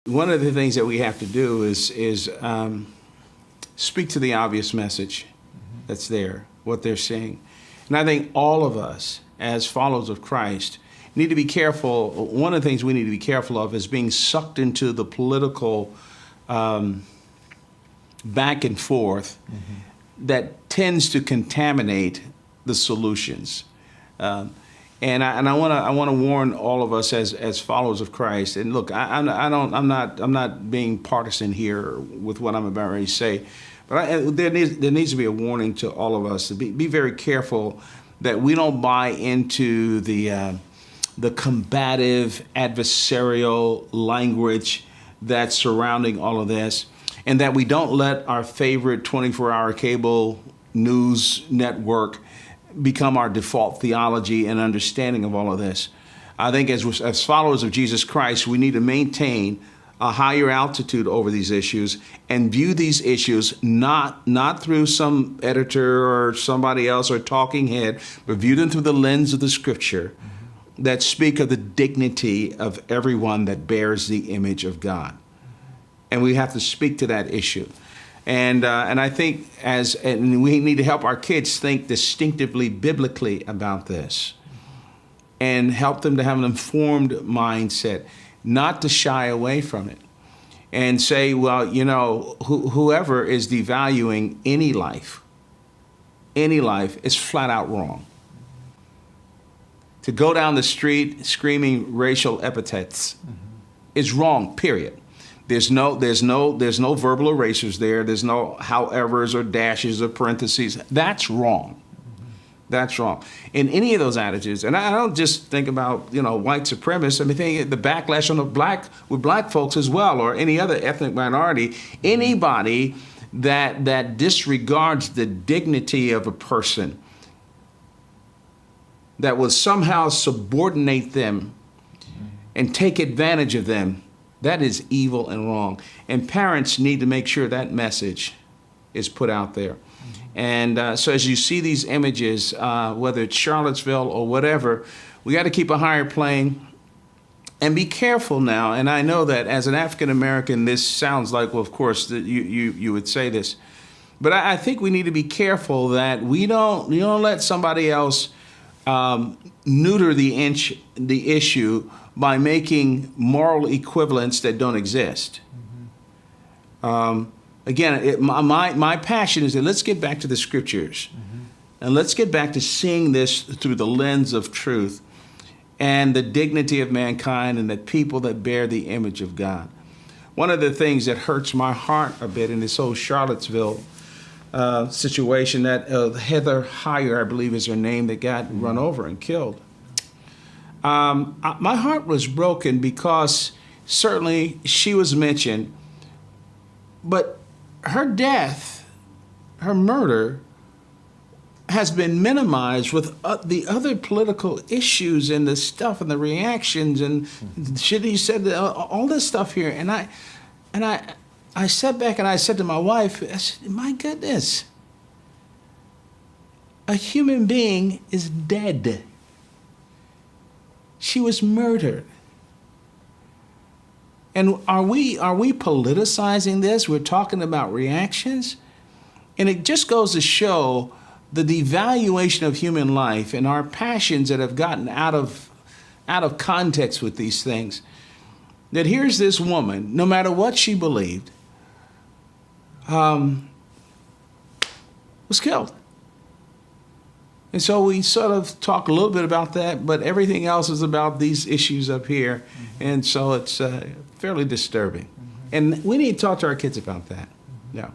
one of the things that we have to do is speak to the obvious message that's there, what they're saying. And I think all of us, as followers of Christ, need to be careful. One of the things we need to be careful of is being sucked into the political back and forth that tends to contaminate the solutions. And I want to warn all of us as followers of Christ. And look, I'm not being partisan here with what I'm about ready to say, but there needs to be a warning to all of us to be very careful that we don't buy into the combative, adversarial language that's surrounding all of this, and that we don't let our favorite 24-hour cable news network become our default theology and understanding of all of this. I think as followers of Jesus Christ, we need to maintain a higher altitude over these issues and view these issues not through some editor or somebody else or talking head, but view them through the lens of the Scripture that speak of the dignity of everyone that bears the image of God. And we have to speak to that issue. And I think and we need to help our kids think distinctively biblically about this and help them to have an informed mindset, not to shy away from it and say, well, whoever is devaluing any life is flat out wrong. To go down the street screaming racial epithets is wrong, period. There's no verbal erasers there. There's no howevers or dashes or parentheses. That's wrong. That's wrong. In any of those attitudes, and I don't just think about white supremacists. I mean, think the backlash on with black folks as well, or any other ethnic minority. Anybody that disregards the dignity of a person, that will somehow subordinate them and take advantage of them, that is evil and wrong. And parents need to make sure that message is put out there. And so as you see these images, whether it's Charlottesville or whatever, we got to keep a higher plane and be careful now. And I know that as an African American, this sounds like, well, of course, that you would say this. But I think we need to be careful that we don't let somebody else neuter the issue by making moral equivalents that don't exist. Again, my passion is that let's get back to the Scriptures, and let's get back to seeing this through the lens of truth and the dignity of mankind and the people that bear the image of God. One of the things that hurts my heart a bit in this whole Charlottesville situation, that Heather Heyer, I believe is her name, that got run over and killed. My heart was broken because certainly she was mentioned, but her death, her murder, has been minimized with the other political issues and the stuff and the reactions and shit he said, all this stuff here. And I sat back and I said to my wife, I said, my goodness, a human being is dead. She was murdered. And are we politicizing this? We're talking about reactions? And it just goes to show the devaluation of human life and our passions that have gotten out of context with these things. That here's this woman, no matter what she believed, was killed. And so we sort of talk a little bit about that, but everything else is about these issues up here. And so it's fairly disturbing. And we need to talk to our kids about that. Yeah.